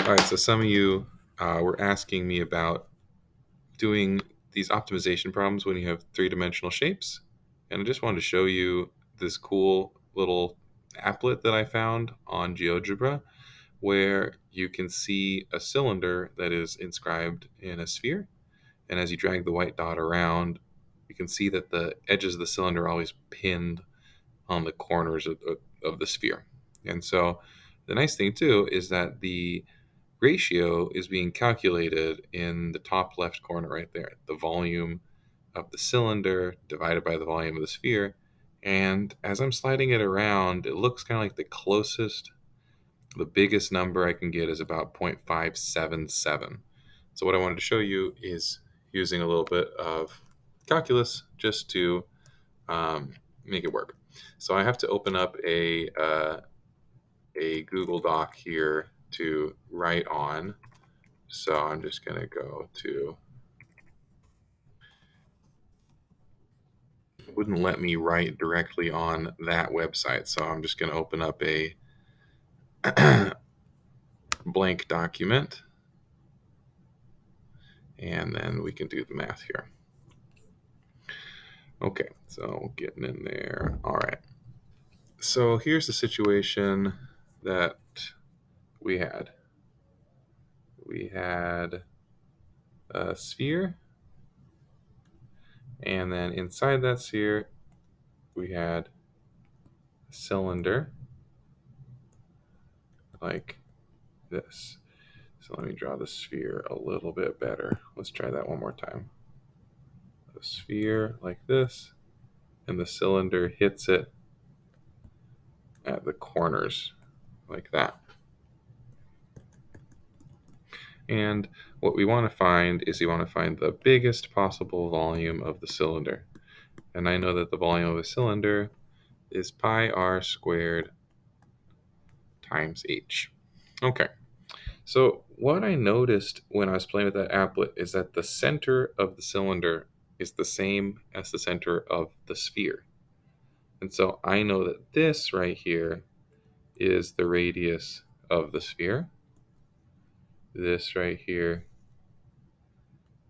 All right, so some of you were asking me about doing these optimization problems when you have three-dimensional shapes. And I just wanted to show you this cool little applet that I found on GeoGebra where you can see a cylinder that is inscribed in a sphere. And as you drag the white dot around, you can see that the edges of the cylinder are always pinned on the corners of the sphere. And so the nice thing too is that the ratio is being calculated in the top left corner right there. The volume of the cylinder divided by the volume of the sphere. And as I'm sliding it around, it looks kind of like the biggest number I can get is about 0.577. So what I wanted to show you is using a little bit of calculus just to make it work. So I have to open up a Google Doc here to write on. So I'm just going to go to, it wouldn't let me write directly on that website. So I'm just going to open up a blank document and then we can do the math here. Okay, so getting in there. All right. So here's the situation that we had. We had a sphere, and then inside that sphere, we had a cylinder like this. So let me draw the sphere a little bit better. Let's try that one more time. A sphere like this, and the cylinder hits it at the corners like that. And what we want to find is we want to find the biggest possible volume of the cylinder. And I know that the volume of a cylinder is pi r squared times h. Okay, so what I noticed when I was playing with that applet is that the center of the cylinder is the same as the center of the sphere. And so I know that this right here is the radius of the sphere. This right here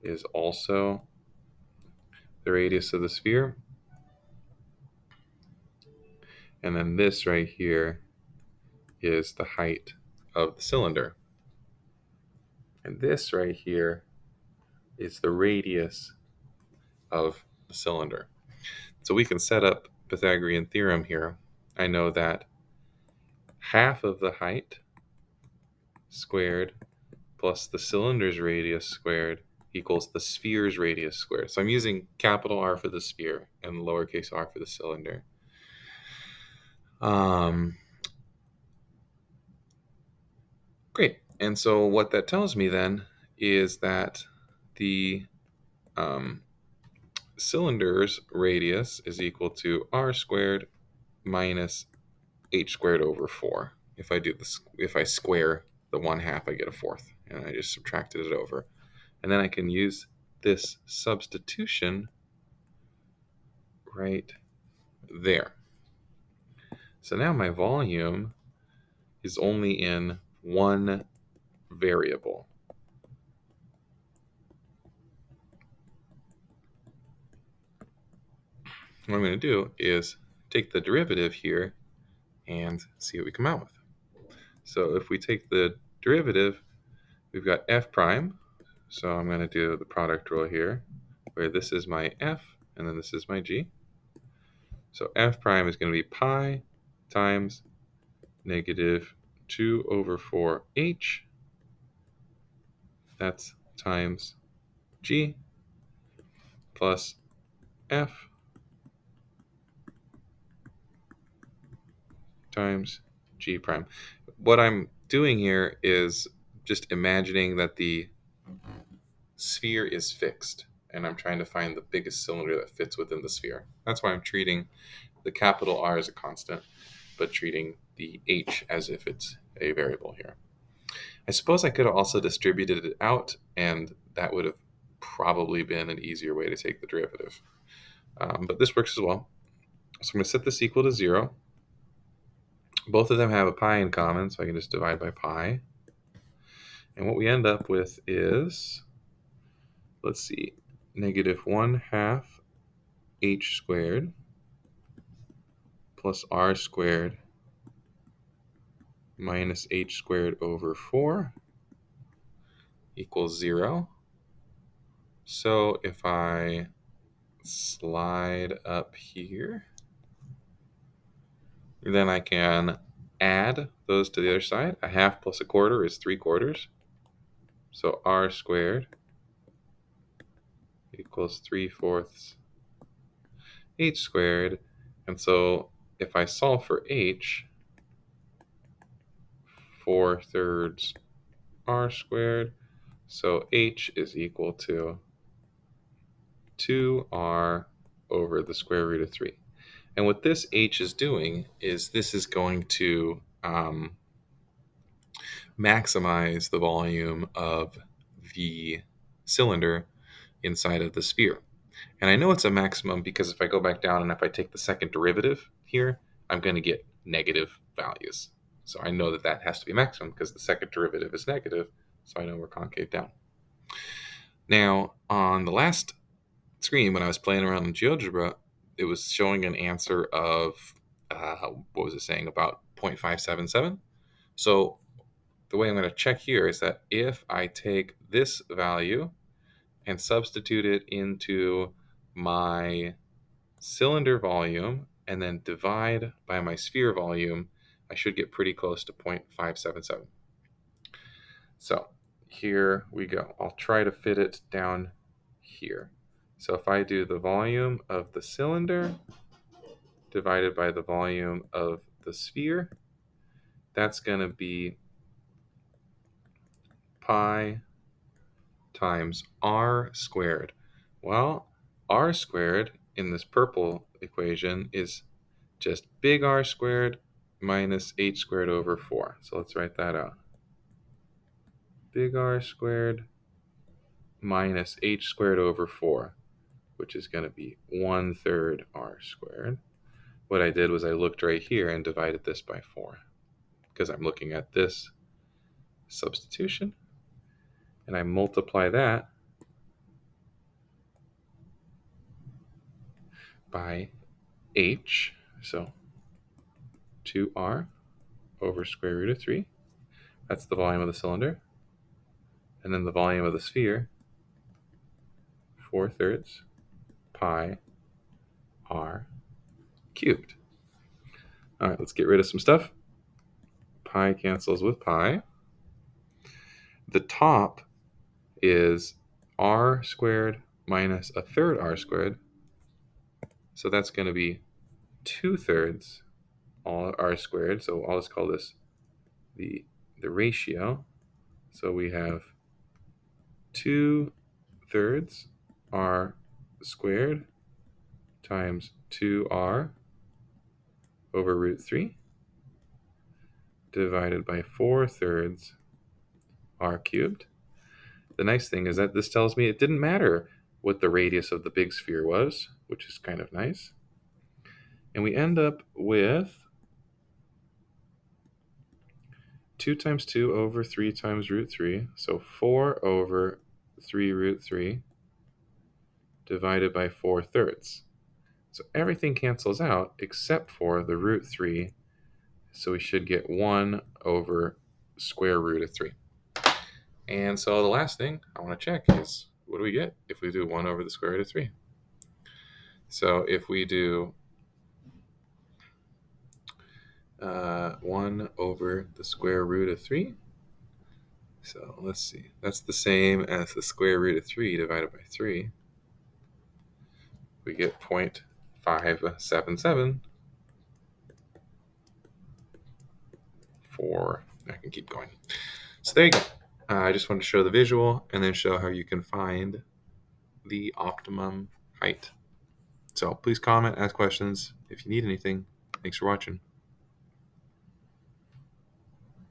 is also the radius of the sphere. And then this right here is the height of the cylinder. And this right here is the radius of the cylinder. So we can set up Pythagorean theorem here. I know that half of the height squared plus the cylinder's radius squared equals the sphere's radius squared. So I'm using capital R for the sphere and lowercase r for the cylinder. Great. And so what that tells me then is that the cylinder's radius is equal to r squared minus h squared over 4. If I square the 1/2, I get a fourth, and I just subtracted it over. And then I can use this substitution right there. So now my volume is only in one variable. What I'm going to do is take the derivative here and see what we come out with. So if we take the derivative, we've got f prime. So I'm going to do the product rule here, where this is my f and then this is my g. So f prime is going to be pi times negative 2 over 4h. That's times g plus f times g prime. What I'm doing here is just imagining that the sphere is fixed, and I'm trying to find the biggest cylinder that fits within the sphere. That's why I'm treating the capital R as a constant, but treating the h as if it's a variable here. I suppose I could have also distributed it out, and that would have probably been an easier way to take the derivative. But this works as well. So I'm going to set this equal to 0. Both of them have a pi in common, so I can just divide by pi. And what we end up with is, let's see, -1/2 h squared plus r squared minus h squared over 4 equals 0. So if I slide up here, then I can add those to the other side. 1/2 plus 1/4 is 3/4. So r squared equals 3/4 h squared. And so if I solve for h, 4/3 r squared. So h is equal to 2r over the square root of 3. And what this h is doing is this is going to maximize the volume of the cylinder inside of the sphere. And I know it's a maximum because if I go back down and if I take the second derivative here, I'm going to get negative values. So I know that that has to be maximum because the second derivative is negative, so I know we're concave down. Now, on the last screen, when I was playing around in GeoGebra, it was showing an answer of, what was it saying, about 0.577. So the way I'm going to check here is that if I take this value and substitute it into my cylinder volume and then divide by my sphere volume, I should get pretty close to 0.577. So here we go. I'll try to fit it down here. So if I do the volume of the cylinder divided by the volume of the sphere, that's going to be pi times r squared. Well, r squared in this purple equation is just big R squared minus h squared over 4. So let's write that out. Big R squared minus h squared over 4, which is going to be 1/3 r squared. What I did was I looked right here and divided this by 4 because I'm looking at this substitution. And I multiply that by h. So 2r over square root of 3. That's the volume of the cylinder. And then the volume of the sphere, 4/3 pi r cubed. All right, let's get rid of some stuff. Pi cancels with pi. The top is r squared minus 1/3 r squared. So that's going to be 2/3 all r squared. So I'll just call this the ratio. So we have 2/3 r squared times 2r over root 3 divided by 4/3 r cubed. The nice thing is that this tells me it didn't matter what the radius of the big sphere was, which is kind of nice. And we end up with 2 times 2 over 3 times root 3. So 4 over 3 root 3 divided by 4/3. So everything cancels out except for the root 3. So we should get 1 over square root of 3. And so the last thing I want to check is, what do we get if we do 1 over the square root of 3? So if we do 1 over the square root of 3, so let's see, that's the same as the square root of 3 divided by 3. We get 0.577. I can keep going. So there you go. I just wanted to show the visual and then show how you can find the optimum height. So please comment, ask questions if you need anything. Thanks for watching.